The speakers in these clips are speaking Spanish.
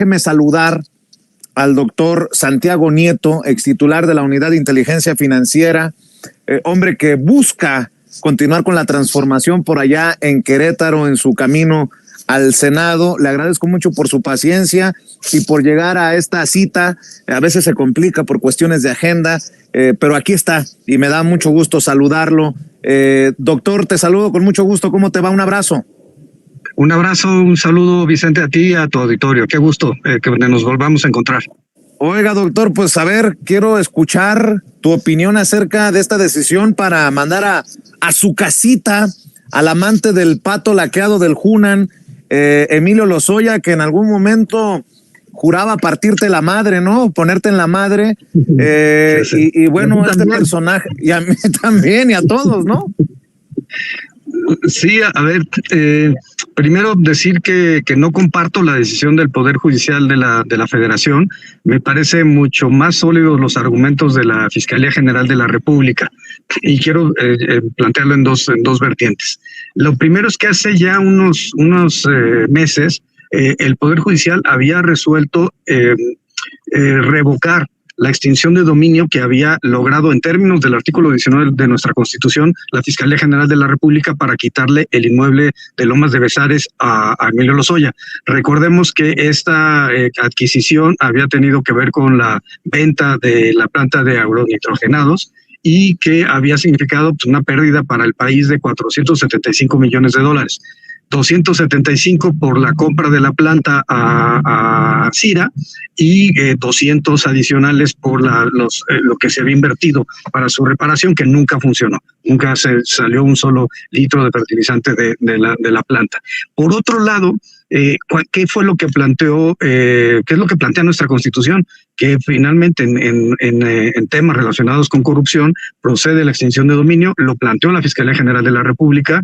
Déjeme saludar al doctor Santiago Nieto, ex titular de la Unidad de Inteligencia Financiera, hombre que busca continuar con la transformación por allá en Querétaro, en su camino al Senado. Le agradezco mucho por su paciencia y por llegar a esta cita. A veces se complica por cuestiones de agenda, pero aquí está y me da mucho gusto saludarlo. Doctor, te saludo con mucho gusto. ¿Cómo te va? Un abrazo. Un abrazo, un saludo, Vicente, a ti y a tu auditorio. Qué gusto que nos volvamos a encontrar. Oiga, doctor, pues a ver, quiero escuchar tu opinión acerca de esta decisión para mandar a su casita al amante del pato laqueado del Hunan, Emilio Lozoya, que en algún momento juraba partirte la madre, ¿no? Ponerte en la madre. Sí. Y bueno, este personaje, y a mí también, y a todos, ¿no? Sí, a ver, primero decir que no comparto la decisión del Poder Judicial de la Federación. Me parece mucho más sólidos los argumentos de la Fiscalía General de la República y quiero plantearlo en dos vertientes. Lo primero es que hace ya unos meses el Poder Judicial había resuelto revocar la extinción de dominio que había logrado en términos del artículo 19 de nuestra Constitución la Fiscalía General de la República para quitarle el inmueble de Lomas de Bezares a Emilio Lozoya. Recordemos que esta adquisición había tenido que ver con la venta de la planta de agronitrogenados y que había significado pues, una pérdida para el país de $475 millones. 275 por la compra de la planta a Cira y 200 adicionales por lo que se había invertido para su reparación, que nunca funcionó. Nunca se salió un solo litro de fertilizante de la planta. Por otro lado, ¿qué fue lo que planteó? ¿Qué es lo que plantea nuestra Constitución? Que finalmente en temas relacionados con corrupción procede la extinción de dominio. Lo planteó la Fiscalía General de la República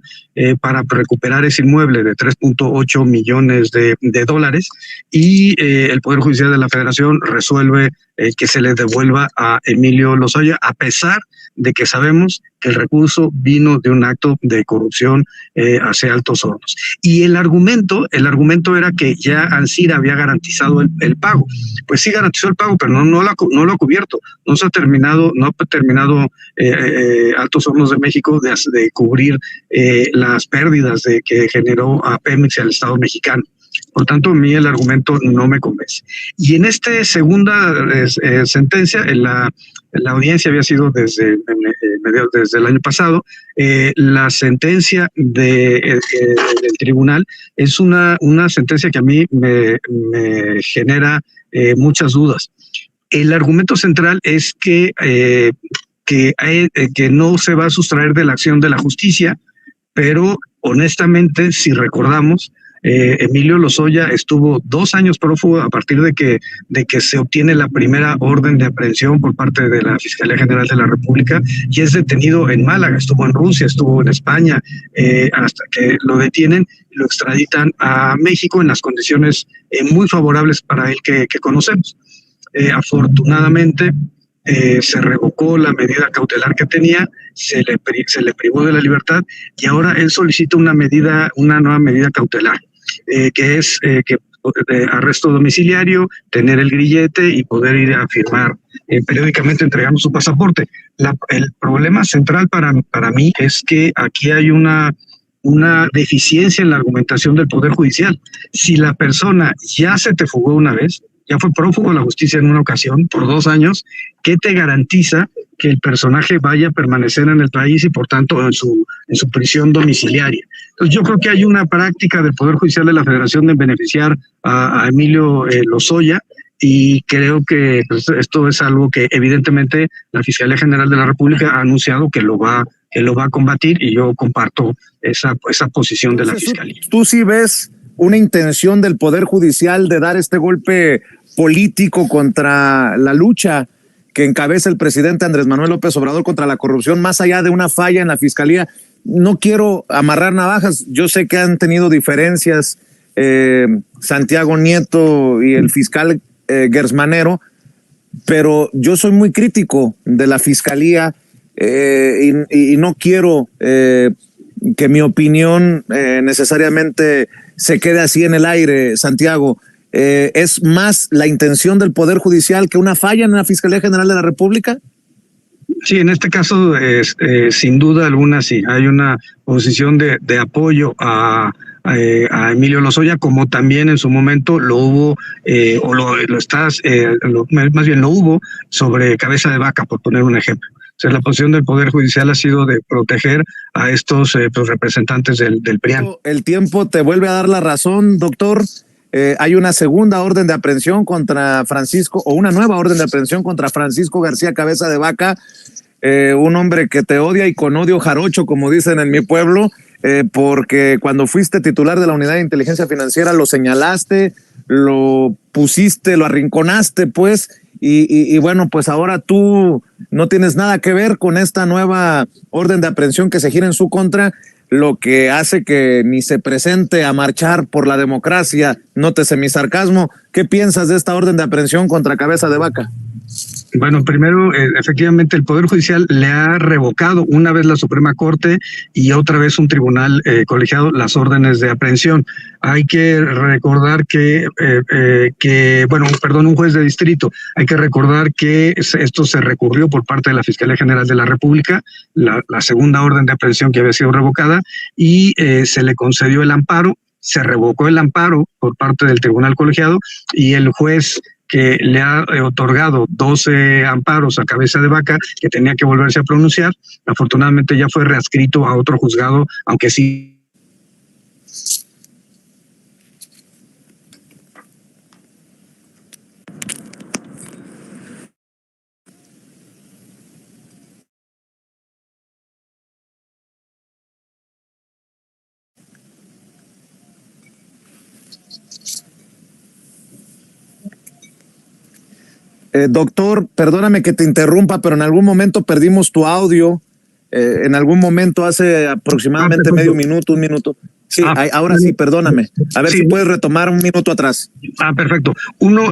para recuperar ese inmueble de 3.8 millones de dólares y el Poder Judicial de la Federación resuelve que se le devuelva a Emilio Lozoya, a pesar de que sabemos que el recurso vino de un acto de corrupción hacia Altos Hornos. Y el argumento era que ya Ancira había garantizado el pago. Pues sí garantizó el pago, pero no lo ha cubierto. No ha terminado Altos Hornos de México de cubrir las pérdidas que generó a Pemex y al Estado mexicano. Por tanto, a mí el argumento no me convence. Y en esta segunda sentencia, la audiencia había sido desde el año pasado. La sentencia del tribunal es una sentencia que a mí me genera muchas dudas. El argumento central es que no se va a sustraer de la acción de la justicia, pero honestamente, si recordamos, Emilio Lozoya estuvo 2 años prófugo a partir de que se obtiene la primera orden de aprehensión por parte de la Fiscalía General de la República y es detenido en Málaga, estuvo en Rusia, estuvo en España, hasta que lo detienen y lo extraditan a México en las condiciones muy favorables para él que conocemos. Afortunadamente, se revocó la medida cautelar que tenía, se le privó de la libertad y ahora él solicita una nueva medida cautelar, que es arresto domiciliario, tener el grillete y poder ir a firmar periódicamente entregando su pasaporte. El problema central para mí es que aquí hay una deficiencia en la argumentación del Poder Judicial. Si la persona ya se te fugó una vez, ya fue prófugo de la justicia en una ocasión por 2 años, ¿qué te garantiza que el personaje vaya a permanecer en el país y por tanto en su prisión domiciliaria? Entonces yo creo que hay una práctica del Poder Judicial de la Federación de beneficiar a Emilio Lozoya y creo que pues, esto es algo que evidentemente la Fiscalía General de la República ha anunciado que lo va a combatir y yo comparto esa posición de la Fiscalía. ¿Tú sí ves una intención del Poder Judicial de dar este golpe político contra la lucha que encabeza el presidente Andrés Manuel López Obrador contra la corrupción, más allá de una falla en la Fiscalía? No quiero amarrar navajas, yo sé que han tenido diferencias Santiago Nieto y el fiscal Gersmanero, pero yo soy muy crítico de la Fiscalía y no quiero que mi opinión necesariamente se quede así en el aire, Santiago. ¿Es más la intención del Poder Judicial que una falla en la Fiscalía General de la República? Sí, en este caso, sin duda alguna, sí, hay una posición de apoyo a Emilio Lozoya, como también en su momento lo hubo, más bien lo hubo sobre Cabeza de Vaca, por poner un ejemplo. O sea, la posición del Poder Judicial ha sido de proteger a estos representantes del PRIAN. El tiempo te vuelve a dar la razón, doctor. Hay una segunda orden de aprehensión contra Francisco, o una nueva orden de aprehensión contra Francisco García Cabeza de Vaca, un hombre que te odia y con odio jarocho, como dicen en mi pueblo, porque cuando fuiste titular de la Unidad de Inteligencia Financiera lo señalaste, lo pusiste, lo arrinconaste, pues, y bueno, pues ahora tú no tienes nada que ver con esta nueva orden de aprehensión que se gira en su contra, lo que hace que ni se presente a marchar por la democracia. Nótese mi sarcasmo. ¿Qué piensas de esta orden de aprehensión contra Cabeza de Vaca? Bueno, primero, efectivamente, el Poder Judicial le ha revocado una vez la Suprema Corte y otra vez un tribunal colegiado las órdenes de aprehensión. Hay que recordar un juez de distrito. Hay que recordar que esto se recurrió por parte de la Fiscalía General de la República, la segunda orden de aprehensión que había sido revocada, y se le concedió el amparo. Se revocó el amparo por parte del tribunal colegiado y el juez que le ha otorgado 12 amparos a Cabeza de Vaca, que tenía que volverse a pronunciar, afortunadamente ya fue readscrito a otro juzgado, aunque sí. Doctor, perdóname que te interrumpa, pero en algún momento perdimos tu audio, en algún momento hace aproximadamente medio minuto, un minuto. Sí, ahora sí, perdóname. A ver si puedes retomar un minuto atrás. Perfecto.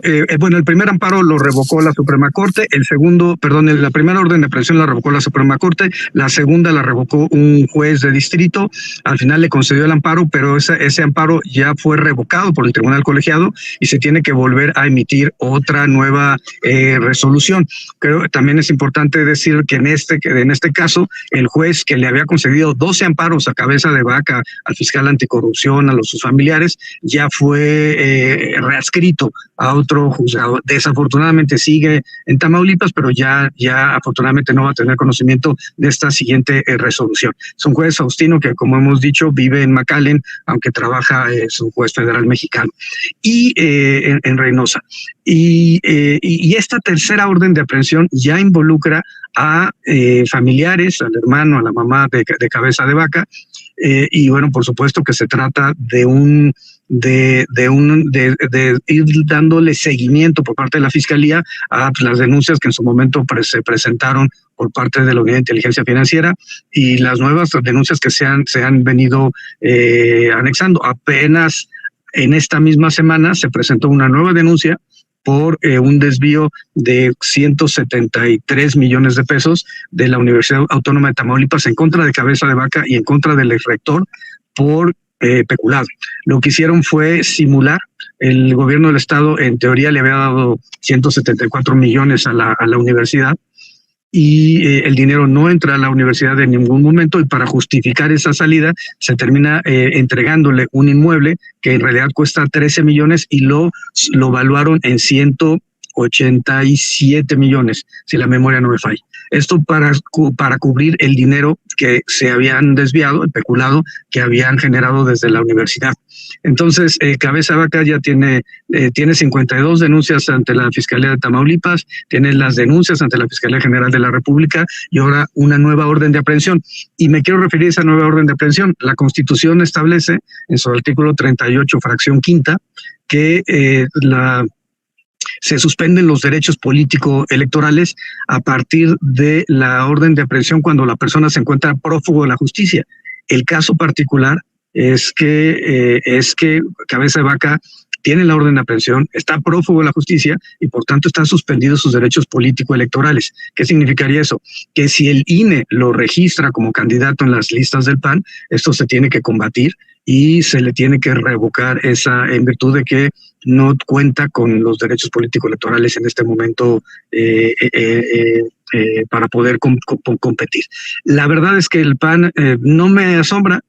El primer amparo lo revocó la Suprema Corte, la primera orden de aprehensión la revocó la Suprema Corte, la segunda la revocó un juez de distrito, al final le concedió el amparo, pero ese amparo ya fue revocado por el tribunal colegiado y se tiene que volver a emitir otra nueva resolución. Creo que también es importante decir que en este caso, el juez que le había concedido 12 amparos a Cabeza de Vaca, al fiscal anticorrupción, a sus familiares, ya fue readscrito a otro juzgado. Desafortunadamente sigue en Tamaulipas, pero ya afortunadamente no va a tener conocimiento de esta siguiente resolución. Es un juez Faustino que, como hemos dicho, vive en McAllen, aunque es un juez federal mexicano, y en Reynosa. Y esta tercera orden de aprehensión ya involucra a familiares, al hermano, a la mamá de Cabeza de Vaca, y bueno, por supuesto que se trata de ir dándole seguimiento por parte de la Fiscalía a las denuncias que en su momento se presentaron por parte de la Unidad de Inteligencia Financiera y las nuevas denuncias que se han venido anexando. Apenas en esta misma semana se presentó una nueva denuncia por un desvío de 173 millones de pesos de la Universidad Autónoma de Tamaulipas en contra de Cabeza de Vaca y en contra del exrector por peculado. Lo que hicieron fue simular. El gobierno del estado en teoría le había dado 174 millones a la universidad y el dinero no entra a la universidad en ningún momento, y para justificar esa salida se termina entregándole un inmueble que en realidad cuesta 13 millones y lo evaluaron en 187 millones, si la memoria no me falla. Esto para cubrir el dinero que se habían desviado, el peculado que habían generado desde la universidad. Entonces, Cabeza de Vaca ya tiene 52 denuncias ante la Fiscalía de Tamaulipas, tiene las denuncias ante la Fiscalía General de la República y ahora una nueva orden de aprehensión. Y me quiero referir a esa nueva orden de aprehensión. La Constitución establece en su artículo 38, fracción quinta, que se suspenden los derechos político-electorales a partir de la orden de aprehensión cuando la persona se encuentra prófugo de la justicia. El caso particular es que Cabeza de Vaca tiene la orden de aprehensión, está prófugo de la justicia y por tanto están suspendidos sus derechos político-electorales. ¿Qué significaría eso? Que si el INE lo registra como candidato en las listas del PAN, esto se tiene que combatir y se le tiene que revocar en virtud de que no cuenta con los derechos políticos electorales en este momento para poder competir. La verdad es que el PAN no me asombra.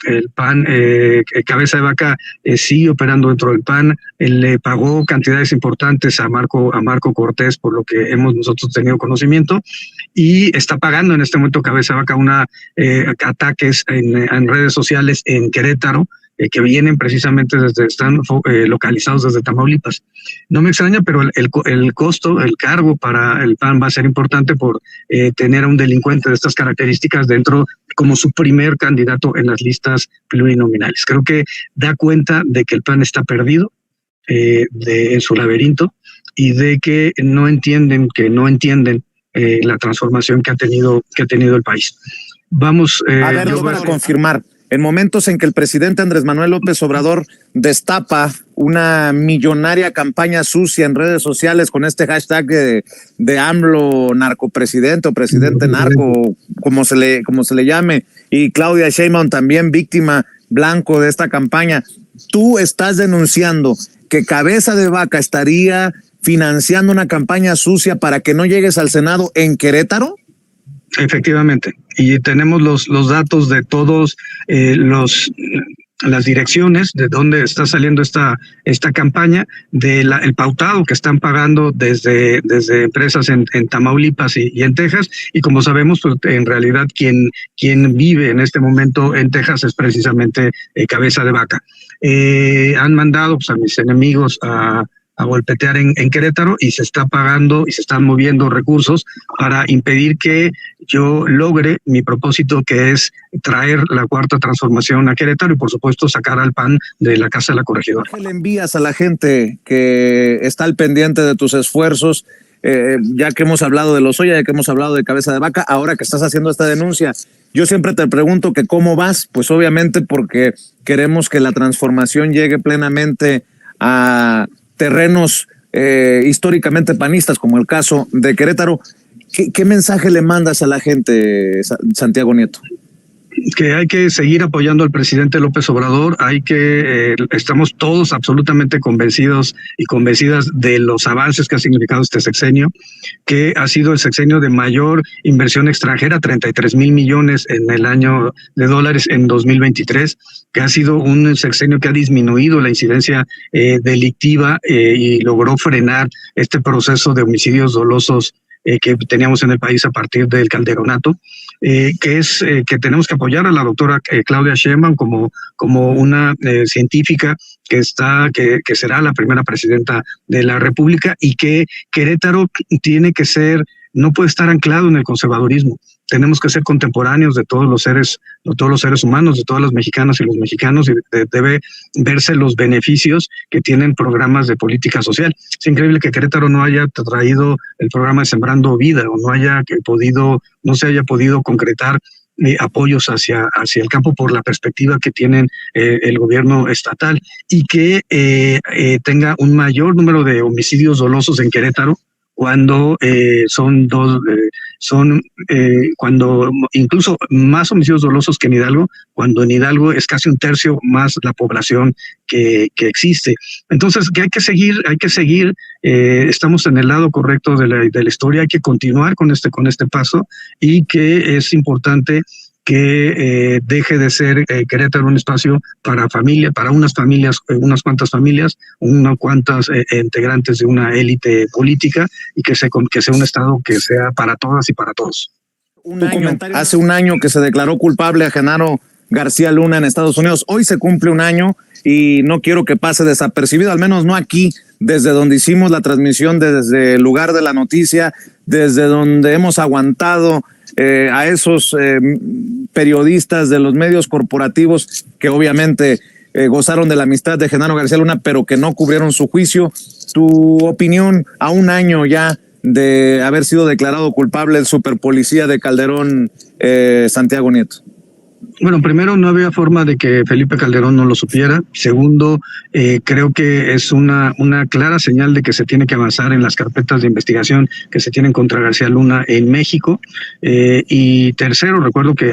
El PAN, Cabeza de Vaca, sigue operando dentro del PAN. Le pagó cantidades importantes a Marco Cortés, por lo que hemos nosotros tenido conocimiento, y está pagando en este momento Cabeza de Vaca ataques en redes sociales en Querétaro, que vienen precisamente están localizados desde Tamaulipas. No me extraña, pero el costo, el cargo para el PAN va a ser importante por tener a un delincuente de estas características dentro como su primer candidato en las listas plurinominales. Creo que da cuenta de que el PAN está perdido en su laberinto y de que no entienden la transformación que ha tenido el país. Vamos a ver, para confirmar. En momentos en que el presidente Andrés Manuel López Obrador destapa una millonaria campaña sucia en redes sociales con este hashtag de AMLO narcopresidente o presidente narco, como se le llame, y Claudia Sheinbaum también víctima blanco de esta campaña, ¿tú estás denunciando que Cabeza de Vaca estaría financiando una campaña sucia para que no llegues al Senado en Querétaro? Efectivamente, y tenemos los datos de todos las direcciones de donde está saliendo esta campaña, el pautado que están pagando desde empresas en Tamaulipas y en Texas, y como sabemos, pues en realidad quien vive en este momento en Texas es precisamente Cabeza de Vaca. Han mandado pues, a mis enemigos a golpetear en Querétaro, y se está pagando y se están moviendo recursos para impedir que yo logre mi propósito, que es traer la cuarta transformación a Querétaro y por supuesto sacar al PAN de la Casa de la Corregidora. ¿Qué le envías a la gente que está al pendiente de tus esfuerzos? Ya que hemos hablado de Lozoya, ya que hemos hablado de Cabeza de Vaca, ahora que estás haciendo esta denuncia, yo siempre te pregunto que cómo vas, pues obviamente porque queremos que la transformación llegue plenamente a terrenos históricamente panistas, como el caso de Querétaro. ¿Qué mensaje le mandas a la gente, Santiago Nieto? Que hay que seguir apoyando al presidente López Obrador, estamos todos absolutamente convencidos y convencidas de los avances que ha significado este sexenio, que ha sido el sexenio de mayor inversión extranjera, 33,000 millones en el año de dólares en 2023, que ha sido un sexenio que ha disminuido la incidencia delictiva y logró frenar este proceso de homicidios dolosos que teníamos en el país a partir del Calderonato, que tenemos que apoyar a la doctora Claudia Sheinbaum como una científica que será la primera presidenta de la República, y que Querétaro no puede estar anclado en el conservadurismo. Tenemos que ser contemporáneos de todos los seres humanos, de todas las mexicanas y los mexicanos, y debe verse los beneficios que tienen programas de política social. Es increíble que Querétaro no haya traído el programa de Sembrando Vida, o no se haya podido concretar apoyos hacia el campo por la perspectiva que tienen el gobierno estatal, y que tenga un mayor número de homicidios dolosos en Querétaro, cuando cuando incluso más homicidios dolosos que en Hidalgo, cuando en Hidalgo es casi un tercio más la población que existe. Entonces, que hay que seguir, estamos en el lado correcto de la historia, hay que continuar con este paso, y que es importante que deje de ser Querétaro un espacio para unas cuantas familias, unas cuantas integrantes de una élite política, y que sea un estado que sea para todas y para todos. Hace un año que se declaró culpable a Genaro García Luna en Estados Unidos. Hoy se cumple un año y no quiero que pase desapercibido, al menos no aquí, desde donde hicimos la transmisión, desde el lugar de la noticia, desde donde hemos aguantado a esos periodistas de los medios corporativos que obviamente gozaron de la amistad de Genaro García Luna, pero que no cubrieron su juicio. Tu opinión a un año ya de haber sido declarado culpable el superpolicía de Calderón, Santiago Nieto. Bueno, primero, no había forma de que Felipe Calderón no lo supiera. Segundo, creo que es una clara señal de que se tiene que avanzar en las carpetas de investigación que se tienen contra García Luna en México. Y tercero, recuerdo que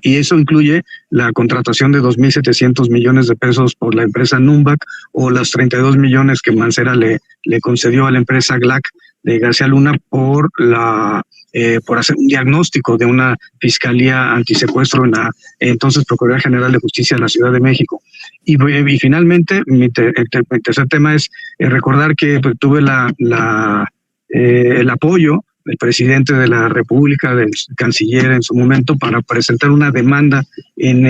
y eso incluye la contratación de 2.700 millones de pesos por la empresa Numbac o los 32 millones que Mancera le concedió a la empresa GLAC de García Luna por hacer un diagnóstico de una fiscalía antisecuestro en la entonces Procuraduría General de Justicia de la Ciudad de México. Y finalmente, mi tercer tema es recordar que tuve el apoyo del presidente de la República, del canciller en su momento, para presentar una demanda en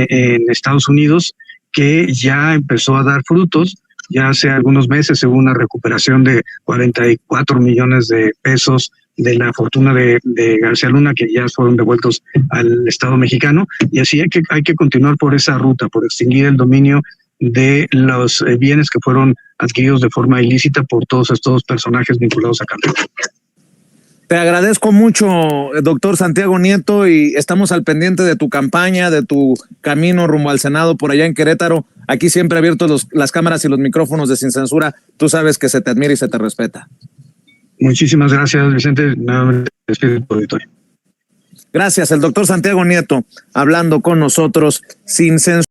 Estados Unidos que ya empezó a dar frutos. Ya hace algunos meses hubo una recuperación de 44 millones de pesos de la fortuna de García Luna, que ya fueron devueltos al Estado mexicano, y así hay que continuar por esa ruta, por extinguir el dominio de los bienes que fueron adquiridos de forma ilícita por todos estos personajes vinculados a Calderón. Te agradezco mucho, doctor Santiago Nieto, y estamos al pendiente de tu campaña, de tu camino rumbo al Senado por allá en Querétaro. Aquí siempre abiertos las cámaras y los micrófonos de Sin Censura. Tú sabes que se te admira y se te respeta. Muchísimas gracias, Vicente. Nuevamente despido tu auditorio. Gracias, el doctor Santiago Nieto, hablando con nosotros sin censura.